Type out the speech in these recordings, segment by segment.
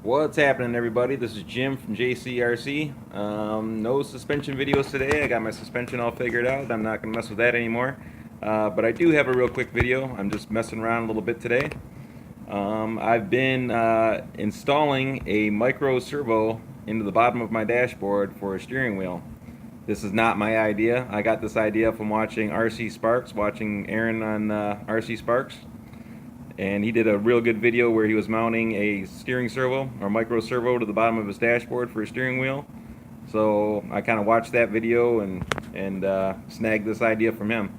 What's happening, everybody? This is Jim from JCRC. No suspension videos today. I got my suspension all figured out. I'm not going to mess with that anymore. But I do have a real quick video. I'm just messing around a little bit today. I've been installing a micro servo into the bottom of my dashboard for a steering wheel. This is not my idea. I got this idea from watching RC Sparks, watching Aaron on RC Sparks. And he did a real good video where he was mounting a steering servo or micro servo to the bottom of his dashboard for a steering wheel. So I kind of watched that video and snagged this idea from him.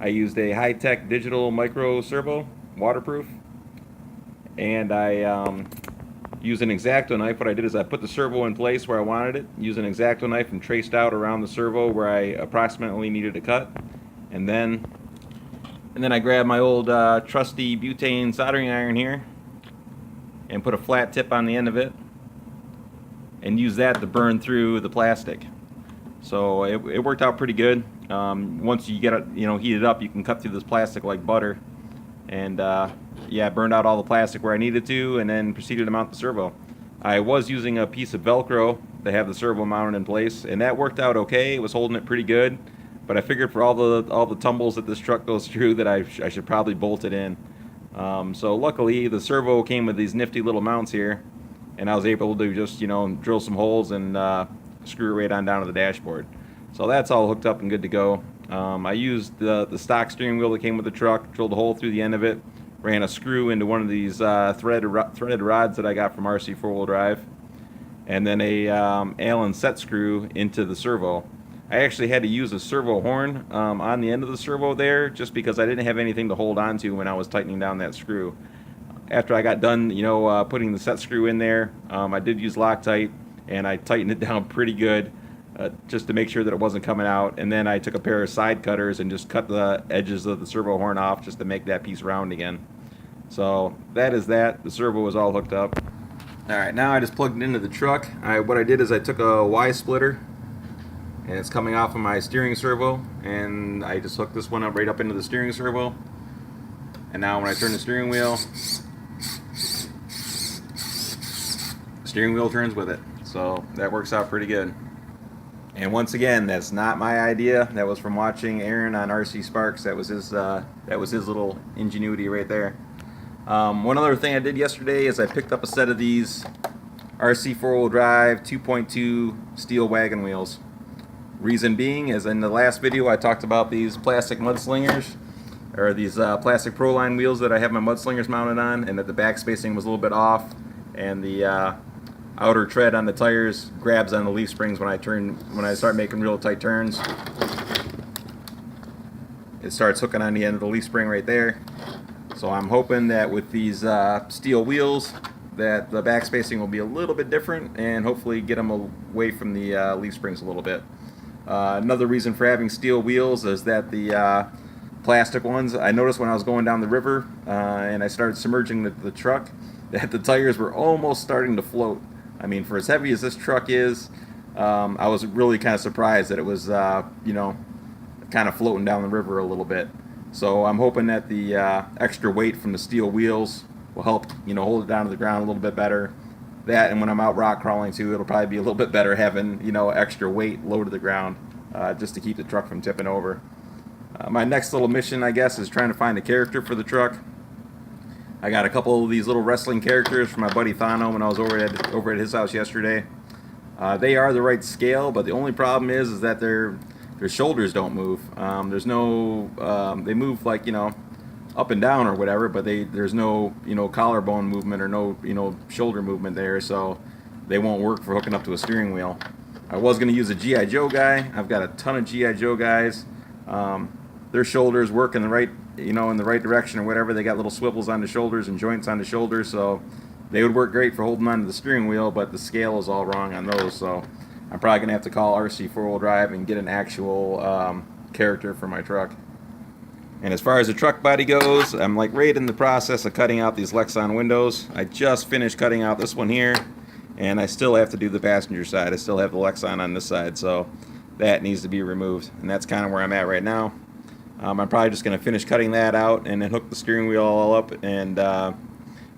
I used a high-tech digital micro servo, waterproof, and I used an X-Acto knife. What I did is I put the servo in place where I wanted it, used an X-Acto knife and traced out around the servo where I approximately needed to cut, and then I grabbed my old trusty butane soldering iron here and put a flat tip on the end of it and used that to burn through the plastic. So it worked out pretty good. Once you get it, heat it up, you can cut through this plastic like butter. And yeah, I burned out all the plastic where I needed to, and then proceeded to mount the servo. I was using a piece of Velcro to have the servo mounted in place, and that worked out okay. It was holding it pretty good. But I figured for all the tumbles that this truck goes through that I should probably bolt it in. So luckily the servo came with these nifty little mounts here, and I was able to just drill some holes and screw it right on down to the dashboard. So that's all hooked up and good to go. I used the stock steering wheel that came with the truck, drilled a hole through the end of it, ran a screw into one of these threaded rods that I got from RC 4-wheel drive, and then a Allen set screw into the servo. I actually had to use a servo horn on the end of the servo there just because I didn't have anything to hold on to when I was tightening down that screw. After I got done, putting the set screw in there, I did use Loctite, and I tightened it down pretty good just to make sure that it wasn't coming out. And then I took a pair of side cutters and just cut the edges of the servo horn off just to make that piece round again. So that is that. The servo is all hooked up. Alright, now I just plugged it into the truck. What I did is I took a Y splitter, and it's coming off of my steering servo, and I just hooked this one up right up into the steering servo. And now when I turn the steering wheel turns with it. So that works out pretty good. And once again, that's not my idea. That was from watching Aaron on RC Sparks. That was his little ingenuity right there. One other thing I did yesterday is I picked up a set of these RC 4-wheel drive 2.2 steel wagon wheels. Reason being is in the last video I talked about these plastic mudslingers, or these plastic Proline wheels that I have my mudslingers mounted on, and that the back spacing was a little bit off, and the outer tread on the tires grabs on the leaf springs when I start making real tight turns. It starts hooking on the end of the leaf spring right there. So I'm hoping that with these steel wheels that the back spacing will be a little bit different, and hopefully get them away from the leaf springs a little bit. Another reason for having steel wheels is that the plastic ones, I noticed when I was going down the river and I started submerging the truck, that the tires were almost starting to float. I mean, for as heavy as this truck is, I was really kind of surprised that it was, kind of floating down the river a little bit. So I'm hoping that the extra weight from the steel wheels will help, hold it down to the ground a little bit better. That, and when I'm out rock crawling too, it'll probably be a little bit better having extra weight low to the ground just to keep the truck from tipping over. My next little mission, I guess, is trying to find a character for the truck. I got a couple of these little wrestling characters from my buddy Thano when I was over at his house yesterday. They are the right scale, but the only problem is that their shoulders don't move. There's no they move like up and down or whatever, but there's no collarbone movement or no shoulder movement there, so they won't work for hooking up to a steering wheel. I was going to use a G.I. Joe guy. I've got a ton of G.I. Joe guys. Their shoulders work in the right direction or whatever. They got little swivels on the shoulders and joints on the shoulders, so they would work great for holding on to the steering wheel, but the scale is all wrong on those, so I'm probably going to have to call RC 4-wheel drive and get an actual character for my truck. And as far as the truck body goes, I'm like right in the process of cutting out these Lexan windows. I just finished cutting out this one here, and I still have to do the passenger side. I still have the Lexan on this side, so that needs to be removed. And that's kind of where I'm at right now. I'm probably just going to finish cutting that out and then hook the steering wheel all up, and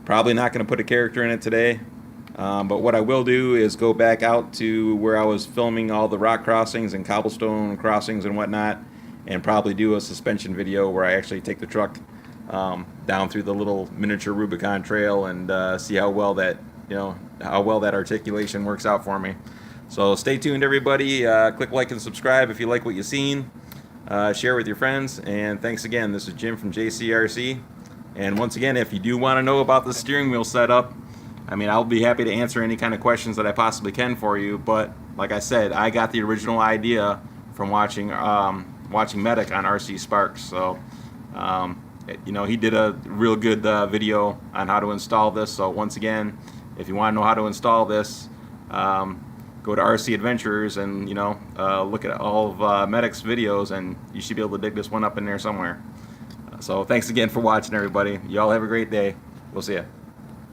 probably not going to put a character in it today. But what I will do is go back out to where I was filming all the rock crossings and cobblestone crossings and whatnot, and probably do a suspension video where I actually take the truck down through the little miniature Rubicon trail and see how well that articulation works out for me. So stay tuned, everybody. Click like and subscribe if you like what you've seen. Share with your friends, and thanks again. This is Jim from JCRC. And once again, if you do want to know about the steering wheel setup, I mean, I'll be happy to answer any kind of questions that I possibly can for you. But like I said, I got the original idea from watching Medic on RC Sparks. So he did a real good video on how to install this. So once again, if you want to know how to install this, go to RC Adventures and look at all of Medic's videos, and you should be able to dig this one up in there somewhere. So thanks again for watching, everybody. Y'all have a great day. We'll see ya.